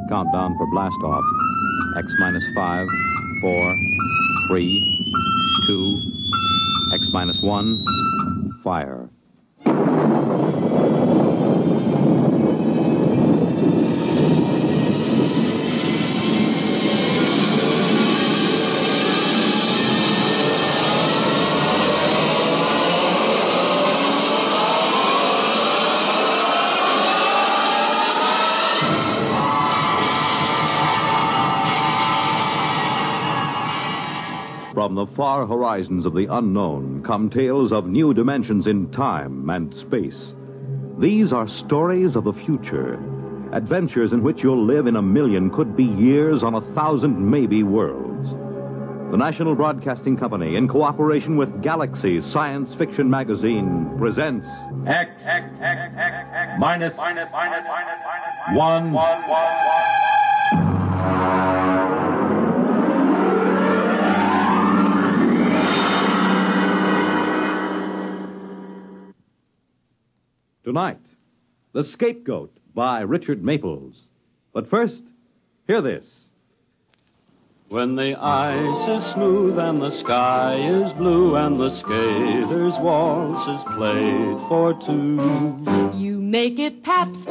Countdown for blast off. X minus 5, 4, 3, 2, X minus 1, fire. From the far horizons of the unknown come tales of new dimensions in time and space. These are stories of the future, adventures in which you'll live in a million, could be years, on 1,000 maybe worlds. The National Broadcasting Company, in cooperation with Galaxy Science Fiction Magazine, presents X minus 1. Tonight, The Scapegoat by Richard Maples. But first, hear this. When the ice is smooth and the sky is blue and the skaters' waltz is played for two. You make it Pabst,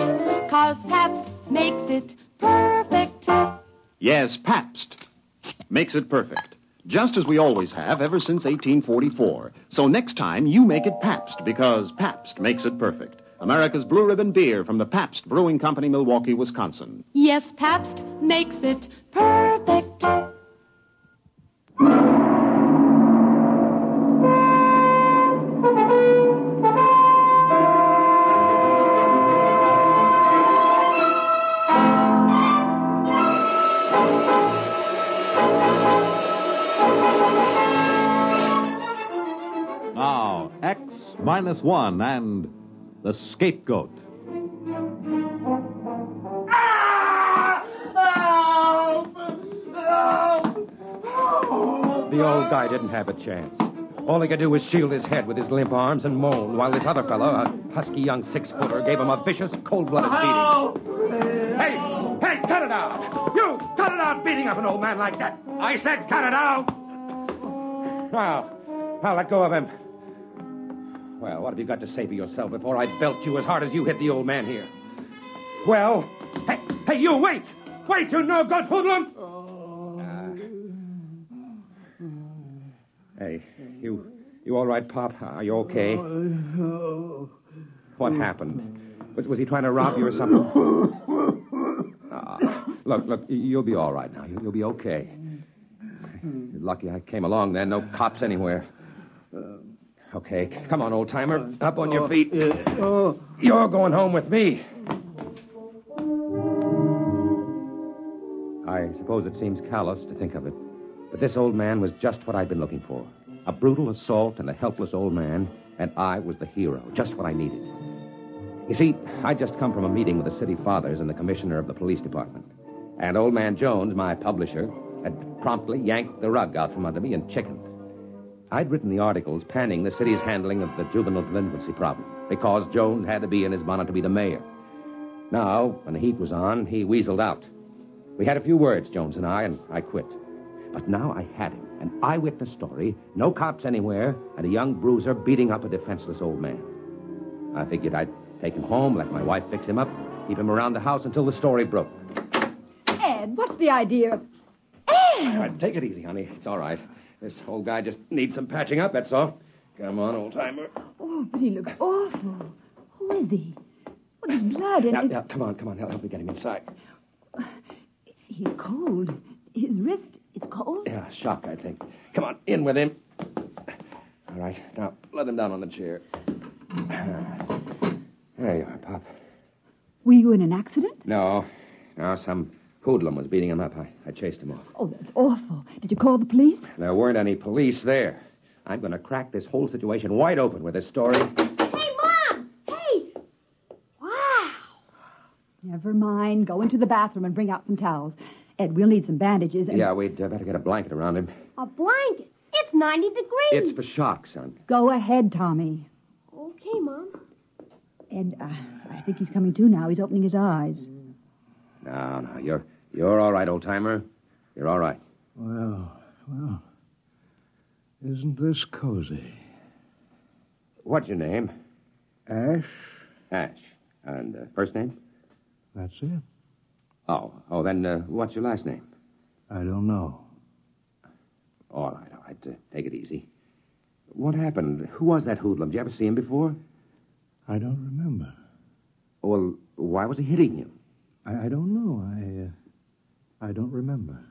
'cause Pabst makes it perfect. Yes, Pabst makes it perfect. Just as we always have ever since 1844. So next time, you make it Pabst, because Pabst makes it perfect. America's Blue Ribbon beer from the Pabst Brewing Company, Milwaukee, Wisconsin. Yes, Pabst makes it perfect. Now, X minus 1 and The Scapegoat. The old guy didn't have a chance. All he could do was shield his head with his limp arms and moan, while this other fellow, a husky young six-footer, gave him a vicious, cold-blooded beating. Hey, cut it out! You, cut it out beating up an old man like that! I said cut it out! Now, let go of him. Well, what have you got to say for yourself before I belt you as hard as you hit the old man here? Well, hey, you, wait! Wait, you no-good hoodlum! Hey, you all right, Pop? Are you okay? What happened? Was he trying to rob you or something? Look, you'll be all right now. You'll be okay. You're lucky I came along then. No cops anywhere. Okay, come on, old-timer. Up on your feet. You're going home with me. I suppose it seems callous to think of it, but this old man was just what I'd been looking for. A brutal assault and a helpless old man, and I was the hero, just what I needed. You see, I'd just come from a meeting with the city fathers and the commissioner of the police department. And old man Jones, my publisher, had promptly yanked the rug out from under me and chickened. I'd written the articles panning the city's handling of the juvenile delinquency problem, because Jones had to be in his bonnet to be the mayor. Now, when the heat was on, he weaseled out. We had a few words, Jones and I quit. But now I had him, an eyewitness story, no cops anywhere, and a young bruiser beating up a defenseless old man. I figured I'd take him home, let my wife fix him up, keep him around the house until the story broke. Ed, what's the idea of... Ed! Take it easy, honey. It's all right. This old guy just needs some patching up, that's all. Come on, old-timer. Oh, but he looks awful. Who is he? Well, his blood and... Now, come on. Help me get him inside. He's cold. His wrist, it's cold. Yeah, shock, I think. Come on, in with him. All right, now, let him down on the chair. There you are, Pop. Were you in an accident? No, some hoodlum was beating him up. I chased him off. Oh, that's awful. Did you call the police? There weren't any police there. I'm going to crack this whole situation wide open with this story. Hey, Mom! Hey! Wow! Never mind. Go into the bathroom and bring out some towels. Ed, we'll need some bandages and... Yeah, we'd better get a blanket around him. A blanket? It's 90 degrees. It's for shock, son. Go ahead, Tommy. Okay, Mom. Ed, I think he's coming to now. He's opening his eyes. No, you're all right, old-timer. You're all right. Well, isn't this cozy? What's your name? Ash? Ash. And first name? That's it. Oh, then what's your last name? I don't know. All right. Take it easy. What happened? Who was that hoodlum? Did you ever see him before? I don't remember. Well, why was he hitting you? I don't know. I don't remember.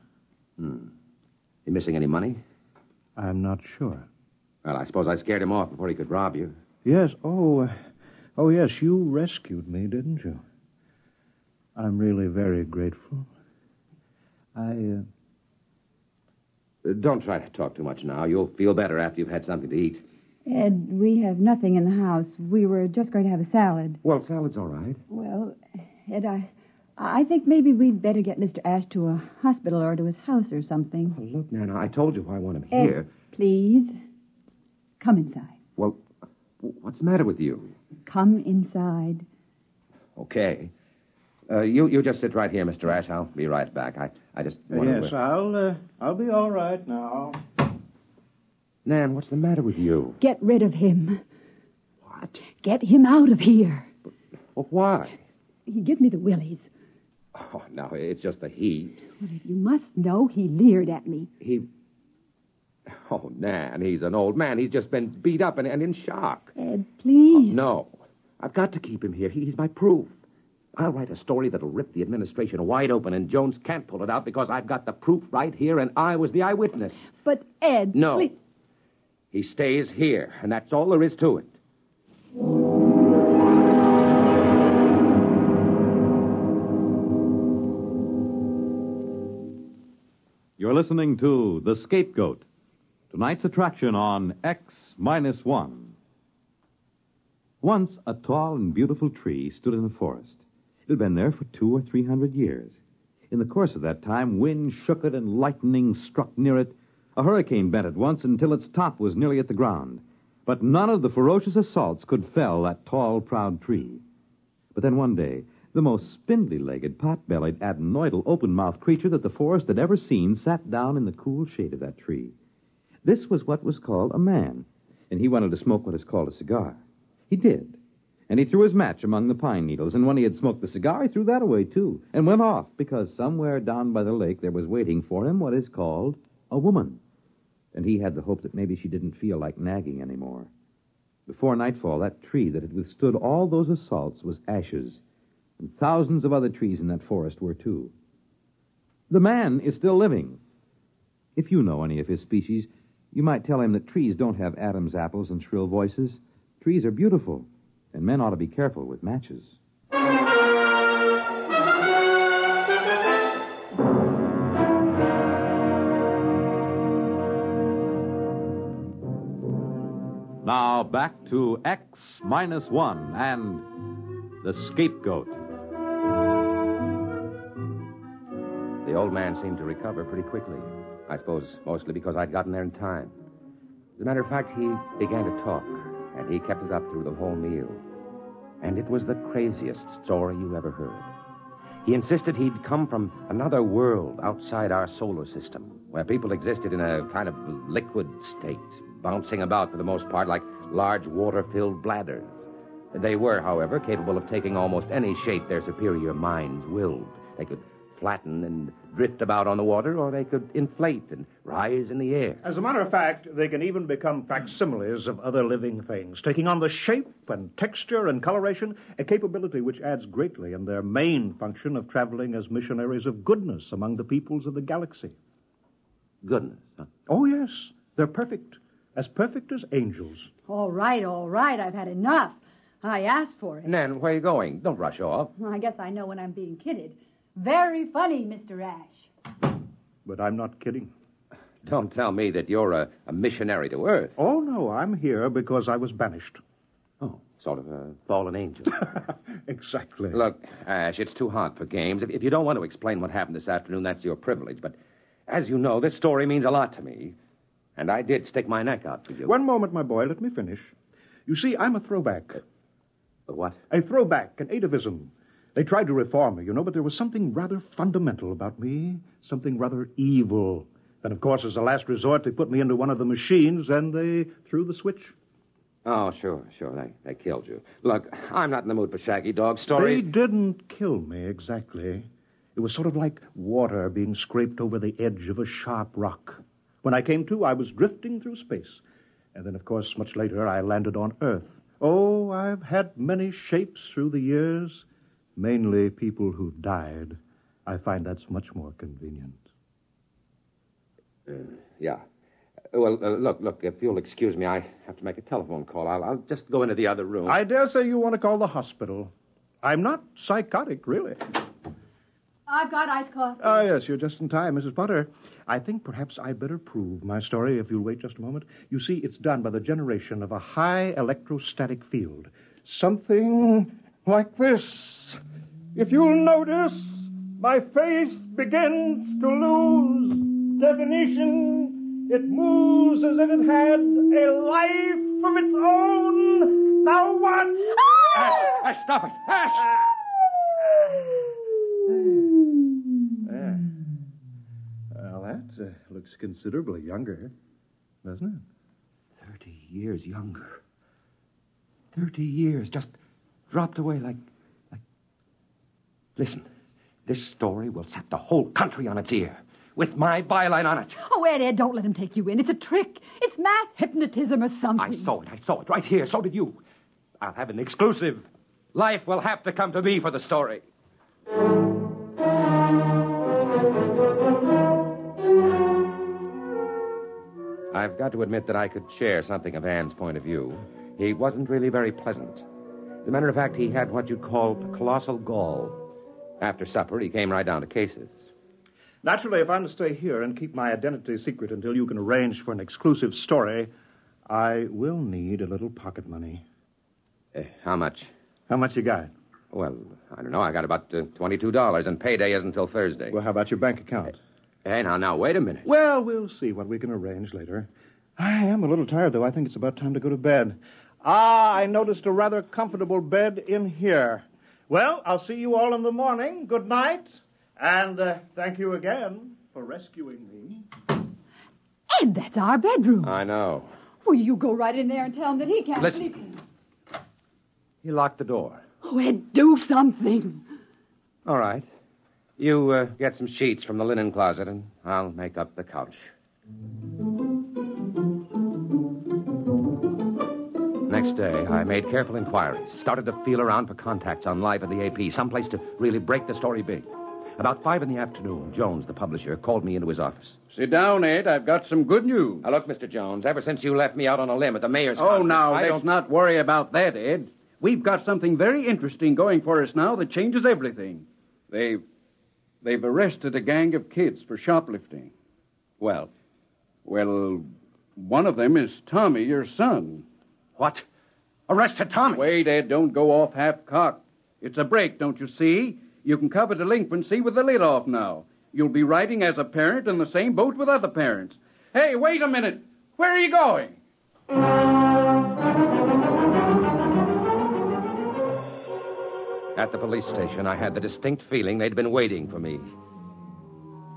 You missing any money? I'm not sure. Well, I suppose I scared him off before he could rob you. Yes. Oh, yes, you rescued me, didn't you? I'm really very grateful. Don't try to talk too much now. You'll feel better after you've had something to eat. Ed, we have nothing in the house. We were just going to have a salad. Well, salad's all right. Well, Ed, I think maybe we'd better get Mr. Ash to a hospital or to his house or something. Oh, look, Nana, I told you why I want him Ed, here. please, come inside. Well, what's the matter with you? Come inside. Okay. You just sit right here, Mr. Ash. I'll be right back. I just want Yes, I'll be all right now. Nan, what's the matter with you? Get rid of him. What? Get him out of here. Well, why? He gives me the willies. Oh, no, it's just the heat. Well, you must know he leered at me. Oh, Nan, he's an old man. He's just been beat up and in shock. Ed, please. Oh, no. I've got to keep him here. He's my proof. I'll write a story that'll rip the administration wide open, and Jones can't pull it out because I've got the proof right here, and I was the eyewitness. But, Ed, No. please. He stays here, and that's all there is to it. You're listening to The Scapegoat, tonight's attraction on X-1. Once, a tall and beautiful tree stood in the forest. It had been there for 200 or 300 years. In the course of that time, wind shook it and lightning struck near it. A hurricane bent it once until its top was nearly at the ground. But none of the ferocious assaults could fell that tall, proud tree. But then one day, the most spindly-legged, pot-bellied, adenoidal, open-mouthed creature that the forest had ever seen sat down in the cool shade of that tree. This was what was called a man, and he wanted to smoke what is called a cigar. He did. And he threw his match among the pine needles, and when he had smoked the cigar, he threw that away, too, and went off, because somewhere down by the lake there was waiting for him what is called a woman. And he had the hope that maybe she didn't feel like nagging anymore. Before nightfall, that tree that had withstood all those assaults was ashes, and thousands of other trees in that forest were, too. The man is still living. If you know any of his species, you might tell him that trees don't have Adam's apples and shrill voices. Trees are beautiful, and men ought to be careful with matches. Now back to X-1 and The Scapegoat. The old man seemed to recover pretty quickly. I suppose mostly because I'd gotten there in time. As a matter of fact, he began to talk, and he kept it up through the whole meal. And it was the craziest story you ever heard. He insisted he'd come from another world outside our solar system, where people existed in a kind of liquid state, bouncing about for the most part like large water-filled bladders. They were, however, capable of taking almost any shape their superior minds willed. They could flatten and drift about on the water, or they could inflate and rise in the air. As a matter of fact, they can even become facsimiles of other living things, taking on the shape and texture and coloration, a capability which adds greatly in their main function of traveling as missionaries of goodness among the peoples of the galaxy. Goodness, huh? Oh, yes. They're perfect as angels. All right, I've had enough. I asked for it. Nan, where are you going? Don't rush off. Well, I guess I know when I'm being kidded. Very funny, Mr. Ash. But I'm not kidding. Don't tell me that you're a missionary to Earth. Oh, no, I'm here because I was banished. Oh, sort of a fallen angel. Exactly. Look, Ash, it's too hot for games. If you don't want to explain what happened this afternoon, that's your privilege. But as you know, this story means a lot to me. And I did stick my neck out for you. One moment, my boy. Let me finish. You see, I'm a throwback. A what? A throwback, an atavism. They tried to reform me, but there was something rather fundamental about me, something rather evil. Then, of course, as a last resort, they put me into one of the machines and they threw the switch. Oh, sure. They killed you. Look, I'm not in the mood for shaggy dog stories. They didn't kill me, exactly. It was sort of like water being scraped over the edge of a sharp rock. When I came to, I was drifting through space. And then, of course, much later, I landed on Earth. Oh, I've had many shapes through the years, mainly people who died. I find that's much more convenient. Yeah. Well, look, if you'll excuse me, I have to make a telephone call. I'll just go into the other room. I dare say you want to call the hospital. I'm not psychotic, really. I've got iced coffee. Ah, yes, you're just in time, Mrs. Potter. I think perhaps I'd better prove my story if you'll wait just a moment. You see, it's done by the generation of a high electrostatic field. Something like this. If you'll notice, my face begins to lose definition. It moves as if it had a life of its own. Now what? Ash, stop it! Ash! Well, that looks considerably younger, doesn't it? 30 years younger. 30 years just dropped away like... Listen, this story will set the whole country on its ear, with my byline on it. Oh, Ed, don't let him take you in. It's a trick. It's mass hypnotism or something. I saw it right here. So did you. I'll have an exclusive. Life will have to come to me for the story. I've got to admit that I could share something of Anne's point of view. He wasn't really very pleasant. As a matter of fact, he had what you'd call colossal gall. After supper, he came right down to cases. Naturally, if I'm to stay here and keep my identity secret until you can arrange for an exclusive story, I will need a little pocket money. How much? How much you got? Well, I don't know. I got about $22, and payday isn't until Thursday. Well, how about your bank account? Hey, now, wait a minute. Well, we'll see what we can arrange later. I am a little tired, though. I think it's about time to go to bed. I noticed a rather comfortable bed in here. Well, I'll see you all in the morning. Good night. And thank you again for rescuing me. Ed, that's our bedroom. I know. Well, you go right in there and tell him that he can't Listen. sleep. He locked the door. Oh, Ed, do something. All right. You get some sheets from the linen closet, and I'll make up the couch. Next day, I made careful inquiries, started to feel around for contacts on Live at the AP, someplace to really break the story big. About 5 p.m, Jones, the publisher, called me into his office. Sit down, Ed. I've got some good news. Now, look, Mr. Jones, ever since you left me out on a limb at the mayor's Oh, conference, now, I let's don't... not worry about that, Ed. We've got something very interesting going for us now that changes everything. They've arrested a gang of kids for shoplifting. Well, one of them is Tommy, your son. What? Arrested Tommy? Wait, Ed, don't go off half-cocked. It's a break, don't you see? You can cover delinquency with the lid off now. You'll be riding as a parent in the same boat with other parents. Hey, wait a minute. Where are you going? At the police station, I had the distinct feeling they'd been waiting for me.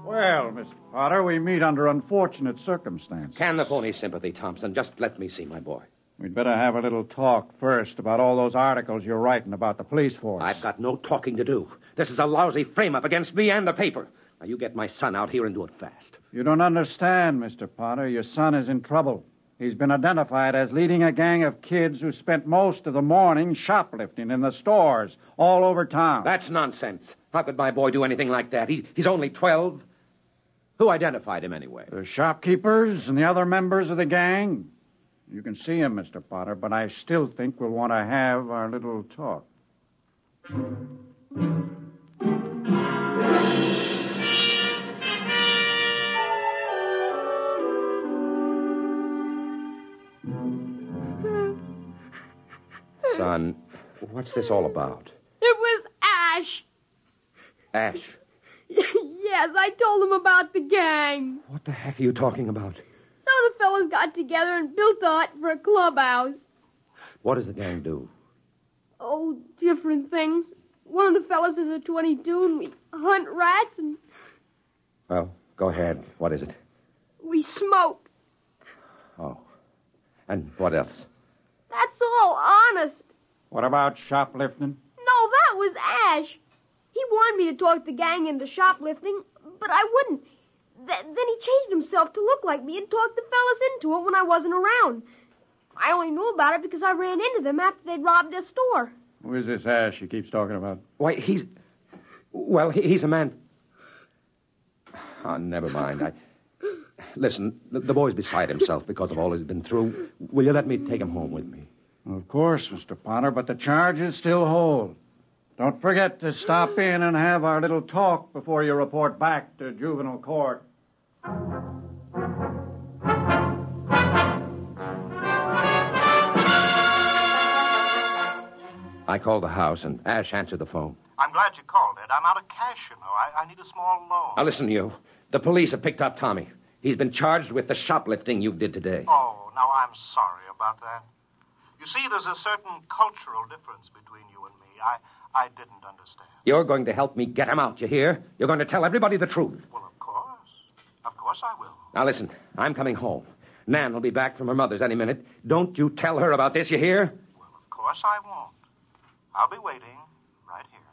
Well, Mr. Potter, we meet under unfortunate circumstances. Can the phony sympathy, Thompson? Just let me see my boy. We'd better have a little talk first about all those articles you're writing about the police force. I've got no talking to do. This is a lousy frame-up against me and the paper. Now, you get my son out here and do it fast. You don't understand, Mr. Potter. Your son is in trouble. He's been identified as leading a gang of kids who spent most of the morning shoplifting in the stores all over town. That's nonsense. How could my boy do anything like that? He's only 12. Who identified him anyway? The shopkeepers and the other members of the gang. You can see him, Mr. Potter, but I still think we'll want to have our little talk. Son, what's this all about? It was Ash. Ash, Yes, I told him about the gang. what the heck are you talking about? Some of the fellas got together and built a hut for a clubhouse. What does the gang do? Oh, different things. One of the fellas is a 22 and we hunt rats and Well, go ahead. What is it? we smoke. Oh. And what else? That's all, honest. What about shoplifting? No, that was Ash. He wanted me to talk the gang into shoplifting, but I wouldn't. Then he changed himself to look like me and talked the fellas into it when I wasn't around. I only knew about it because I ran into them after they'd robbed their store. Who is this Ash he keeps talking about? Why, he's a man... Oh, never mind. Listen, the boy's beside himself because of all he's been through. Will you let me take him home with me? Of course, Mr. Potter, but the charges still hold. Don't forget to stop in and have our little talk before you report back to juvenile court. I called the house, and Ash answered the phone. I'm glad you called, Ed. I'm out of cash, you know. I need a small loan. Now, listen to you. The police have picked up Tommy. He's been charged with the shoplifting you did today. Oh, now I'm sorry about that. You see, there's a certain cultural difference between you and me. I didn't understand. You're going to help me get him out, you hear? You're going to tell everybody the truth. Well, of course. Of course I will. Now, listen. I'm coming home. Nan will be back from her mother's any minute. Don't you tell her about this, you hear? Well, of course I won't. I'll be waiting right here.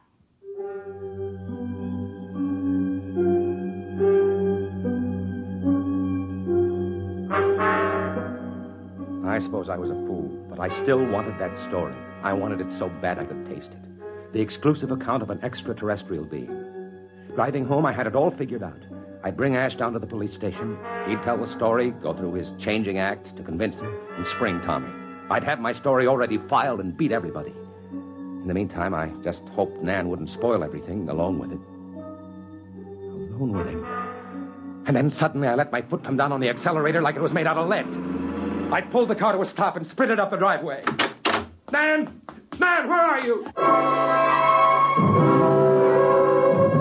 I suppose I was a fool, but I still wanted that story. I wanted it so bad I could taste it. The exclusive account of an extraterrestrial being. Driving home, I had it all figured out. I'd bring Ash down to the police station. He'd tell the story, go through his changing act to convince him, and spring Tommy. I'd have my story already filed and beat everybody. In the meantime, I just hoped Nan wouldn't spoil everything alone with it. Alone with him. And then suddenly I let my foot come down on the accelerator like it was made out of lead. I pulled the car to a stop and sprinted up the driveway. Nan! Nan, where are you?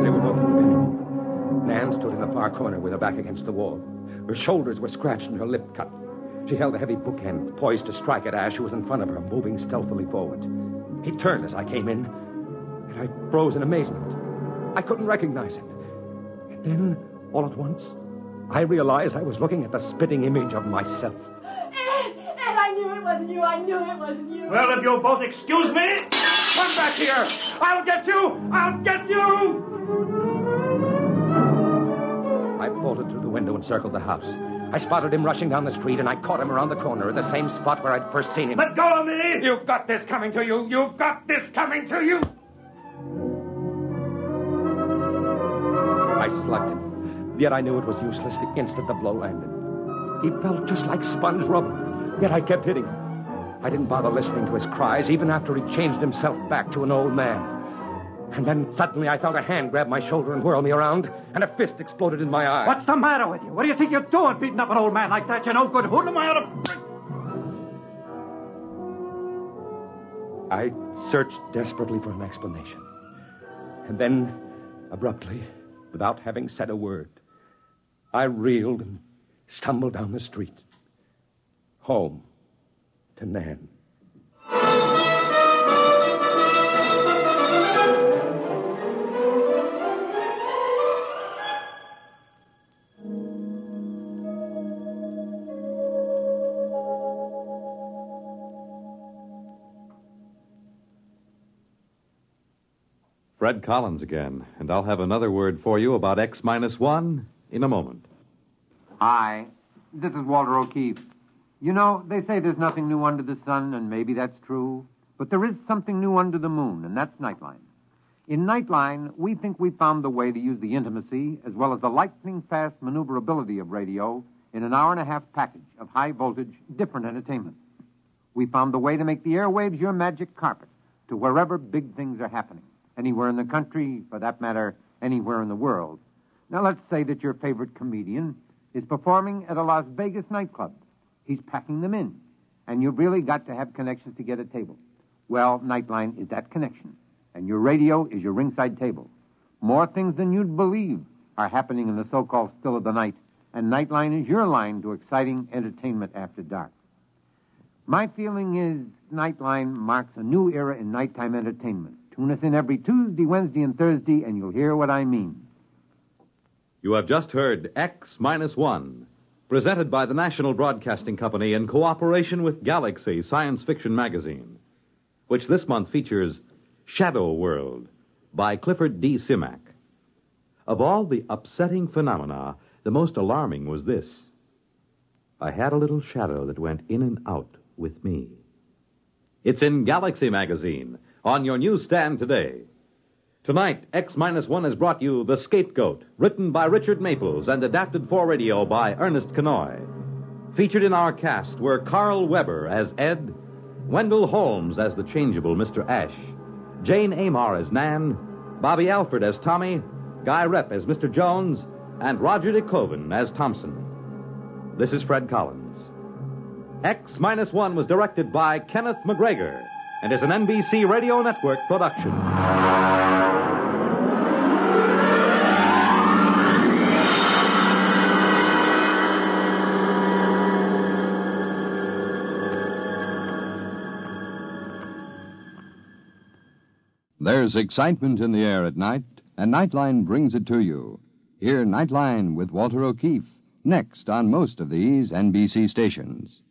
There was nothing there. Nan stood in the far corner with her back against the wall. Her shoulders were scratched and her lip cut. She held a heavy bookend, poised to strike at Ash, who was in front of her, moving stealthily forward. He turned as I came in, and I froze in amazement. I couldn't recognize him. And then, all at once, I realized I was looking at the spitting image of myself. Ed, I knew it wasn't you. I knew it wasn't you. Well, if you'll both excuse me... Come back here! I'll get you! I'll get you! I bolted through the window and circled the house. I spotted him rushing down the street, and I caught him around the corner at the same spot where I'd first seen him. Let go of me! You've got this coming to you! You've got this coming to you! I slugged him, yet I knew it was useless the instant the blow landed. He felt just like sponge rubber, yet I kept hitting him. I didn't bother listening to his cries, even after he changed himself back to an old man. And then suddenly I felt a hand grab my shoulder and whirl me around, and a fist exploded in my eye. What's the matter with you? What do you think you're doing, beating up an old man like that? You no good hoodlum. I searched desperately for an explanation. And then, abruptly, without having said a word, I reeled and stumbled down the street. Home to Nan. Fred Collins again, and I'll have another word for you about X-1 in a moment. Hi, this is Walter O'Keefe. You know, they say there's nothing new under the sun, and maybe that's true. But there is something new under the moon, and that's Nightline. In Nightline, we think we found the way to use the intimacy as well as the lightning-fast maneuverability of radio in an hour-and-a-half package of high-voltage, different entertainment. We found the way to make the airwaves your magic carpet to wherever big things are happening. Anywhere in the country, for that matter, anywhere in the world. Now, let's say that your favorite comedian is performing at a Las Vegas nightclub. He's packing them in, and you've really got to have connections to get a table. Well, Nightline is that connection, and your radio is your ringside table. More things than you'd believe are happening in the so-called still of the night, and Nightline is your line to exciting entertainment after dark. My feeling is Nightline marks a new era in nighttime entertainment, Tune us in every Tuesday, Wednesday, and Thursday, and you'll hear what I mean. You have just heard X-1, presented by the National Broadcasting Company in cooperation with Galaxy Science Fiction Magazine, which this month features Shadow World by Clifford D. Simak. Of all the upsetting phenomena, the most alarming was this. I had a little shadow that went in and out with me. It's in Galaxy Magazine, on your newsstand today. Tonight, X-1 has brought you The Scapegoat, written by Richard Maples and adapted for radio by Ernest Kenoy. Featured in our cast were Carl Weber as Ed, Wendell Holmes as the changeable Mr. Ash, Jane Amar as Nan, Bobby Alford as Tommy, Guy Rep as Mr. Jones, and Roger DeKoven as Thompson. This is Fred Collins. X-1 was directed by Kenneth McGregor and is an NBC Radio Network production. There's excitement in the air at night, and Nightline brings it to you. Hear Nightline with Walter O'Keefe, next on most of these NBC stations.